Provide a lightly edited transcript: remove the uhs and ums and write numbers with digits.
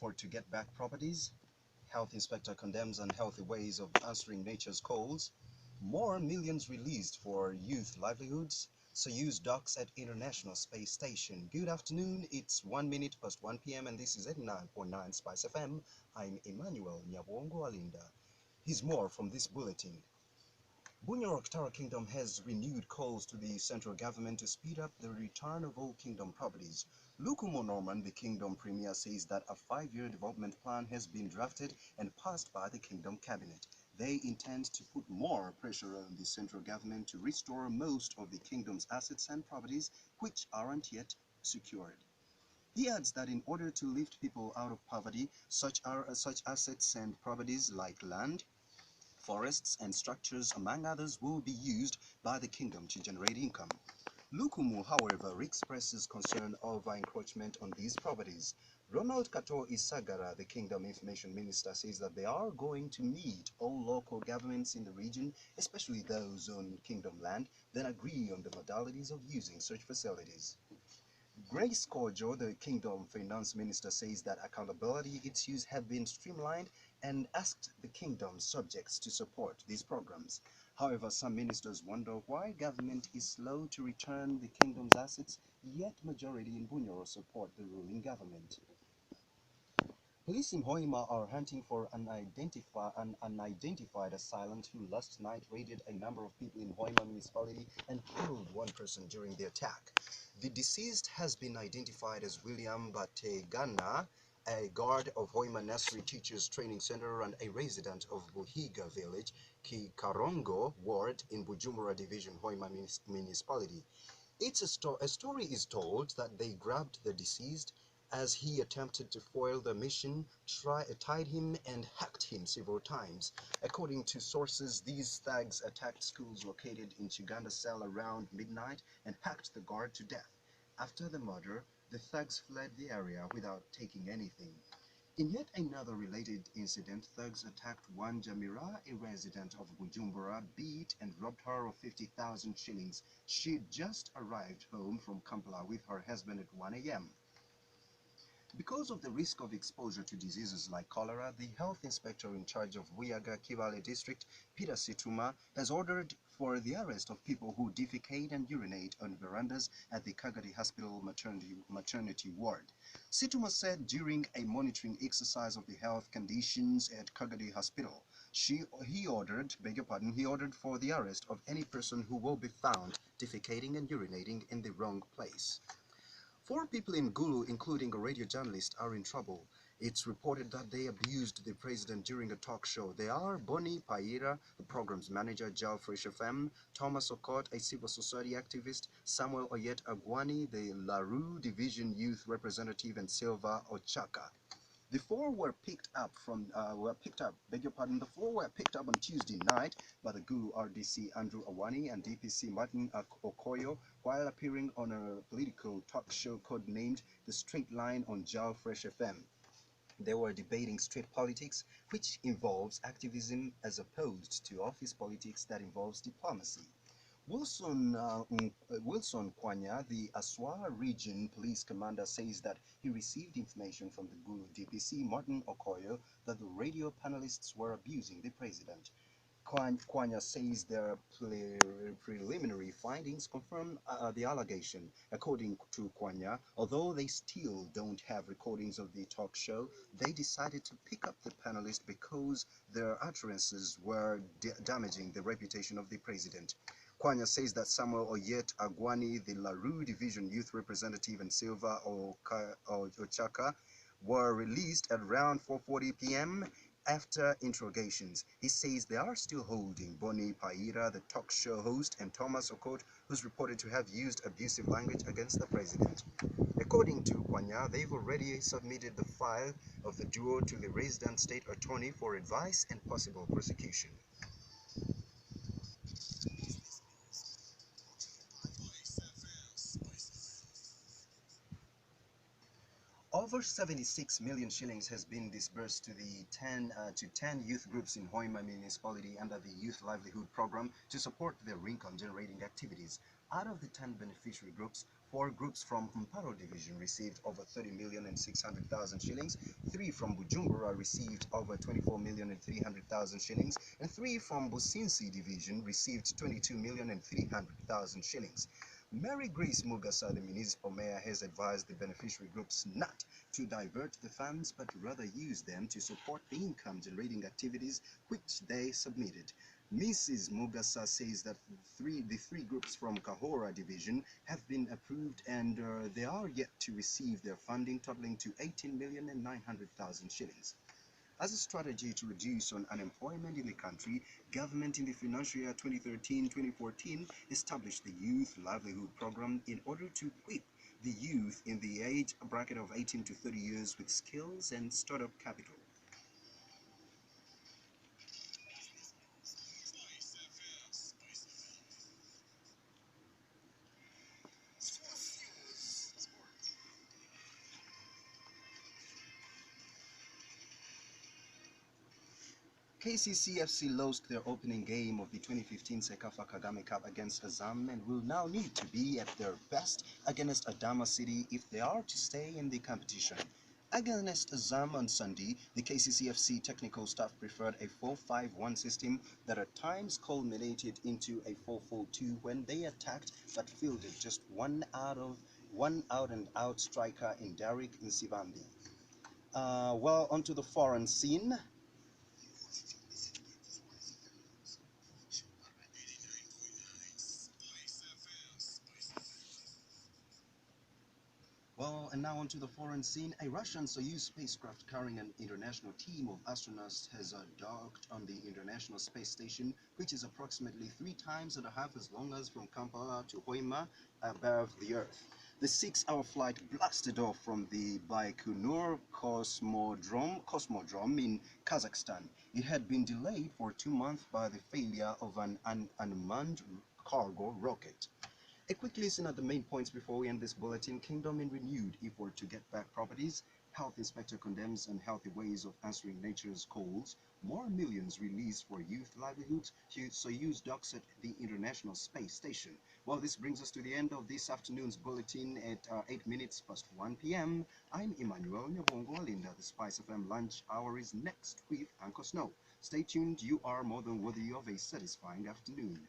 effort to get back properties. Health inspector condemns unhealthy ways of answering nature's calls. More millions released for youth livelihoods. Soyuz docks at International Space Station. Good afternoon. It's 1 minute past 1 p.m. and this is 89.9 Spice FM. I'm Emmanuel Nyabongo Alinda. Here's more from this bulletin. Bunyoro Tara Kingdom has renewed calls to the central government to speed up the return of all kingdom properties. Lukumo Norman, the kingdom premier, says that a 5-year development plan has been drafted and passed by the kingdom cabinet. They intend to put more pressure on the central government to restore most of the kingdom's assets and properties which aren't yet secured. He adds that in order to lift people out of poverty, such assets and properties like land, forests and structures, among others, will be used by the kingdom to generate income. Lukumu, however, expresses concern over encroachment on these properties. Ronald Kato Isagara, the Kingdom Information Minister, says that they are going to meet all local governments in the region, especially those on kingdom land, then agree on the modalities of using such facilities. Grace Kojo, the Kingdom Finance Minister, says that accountability issues have been streamlined and asked the Kingdom's subjects to support these programs. However, some ministers wonder why government is slow to return the Kingdom's assets, yet majority in Bunyoro support the ruling government. Police in Hoima are hunting for an unidentified assailant who last night raided a number of people in Hoima municipality and killed one person during the attack. The deceased has been identified as William Bategana, a guard of Hoima Nursery Teachers Training Center and a resident of Buhiga Village, Kikarongo Ward in Bujumbura Division, Hoima municipality. A story is told that they grabbed the deceased as he attempted to foil the mission, tied him and hacked him several times. According to sources, these thugs attacked schools located in Chiganda Cell around midnight and hacked the guard to death. After the murder, the thugs fled the area without taking anything. In yet another related incident, thugs attacked one Jamira, a resident of Bujumbura, beat and robbed her of 50,000 shillings. She'd just arrived home from Kampala with her husband at 1 a.m. Because of the risk of exposure to diseases like cholera, the health inspector in charge of Buyaga Kivale district, Peter Situma, has ordered for the arrest of people who defecate and urinate on verandas at the Kagadi Hospital maternity ward. Situma said during a monitoring exercise of the health conditions at Kagadi Hospital, he ordered for the arrest of any person who will be found defecating and urinating in the wrong place. 4 people in Gulu, including a radio journalist, are in trouble. It's reported that they abused the president during a talk show. They are Boni Paira, the program's manager, Jal Fresh FM, Thomas Okot, a civil society activist, Samuel Oyet Agwani, the Larue Division Youth Representative, and Silva Ochaka. The four were picked up, on Tuesday night by the Gulu RDC Andrew Awani and DPC Martin Okoyo while appearing on a political talk show codenamed The Straight Line on Jal Fresh FM. They were debating street politics, which involves activism as opposed to office politics that involves diplomacy. Wilson Kwanya, the Aswa Region Police Commander, says that he received information from the Gulu DPC Martin Okoyo that the radio panelists were abusing the president. Kwanya says their preliminary findings confirm the allegation. According to Kwanya, although they still don't have recordings of the talk show, they decided to pick up the panelists because their utterances were damaging the reputation of the president. Kwanya says that Samuel Oyet Agwani, the Larue Division Youth Representative, and Silva Ochaka were released at around 4:40 p.m. after interrogations. He says they are still holding Boni Paira, the talk show host, and Thomas Okot, who's reported to have used abusive language against the president. According to Kwanya, they've already submitted the file of the duo to the resident state attorney for advice and possible prosecution. Over 76 million shillings has been disbursed to the 10 youth groups in Hoima municipality under the Youth Livelihood Program to support their income-generating activities. out of the 10 beneficiary groups, 4 groups from Mparo Division received over 30,600,000 shillings, 3 from Bujumbura received over 24,300,000 shillings, and 3 from Businsi Division received 22,300,000 shillings. Mary Grace Mugasa, the municipal mayor, has advised the beneficiary groups not to divert the funds but rather use them to support the income-generating activities which they submitted. Mrs. Mugasa says that the three groups from Kahora Division have been approved and they are yet to receive their funding totaling to 18,900,000 shillings. As a strategy to reduce unemployment in the country, government in the financial year 2013-2014 established the Youth Livelihood Program in order to equip the youth in the age bracket of 18 to 30 years with skills and startup capital. KCCFC lost their opening game of the 2015 Sekafa Kagame Cup against Azam and will now need to be at their best against Adama City if they are to stay in the competition. Against Azam on Sunday, the KCCFC technical staff preferred a 4-5-1 system that at times culminated into a 4-4-2 when they attacked but fielded just one out and out striker in Derek Nsibambi. Well, onto the foreign scene. Well, and now onto the foreign scene. A Russian Soyuz spacecraft carrying an international team of astronauts has docked on the International Space Station, which is approximately 3 times and a half as long as from Kampala to Hoima above the Earth. The 6-hour flight blasted off from the Baikonur Cosmodrome in Kazakhstan. It had been delayed for 2 months by the failure of an unmanned cargo rocket. A quick listen at the main points before we end this bulletin. Kingdom in renewed effort to get back properties. Health inspector condemns unhealthy ways of answering nature's calls. More millions released for youth livelihoods. Soyuz docks at the International Space Station. Well, this brings us to the end of this afternoon's bulletin at 8 minutes past 1 p.m. I'm Emmanuel Nyabongo Alinda. The Spice FM lunch hour is next with Uncle Snow. Stay tuned. You are more than worthy of a satisfying afternoon.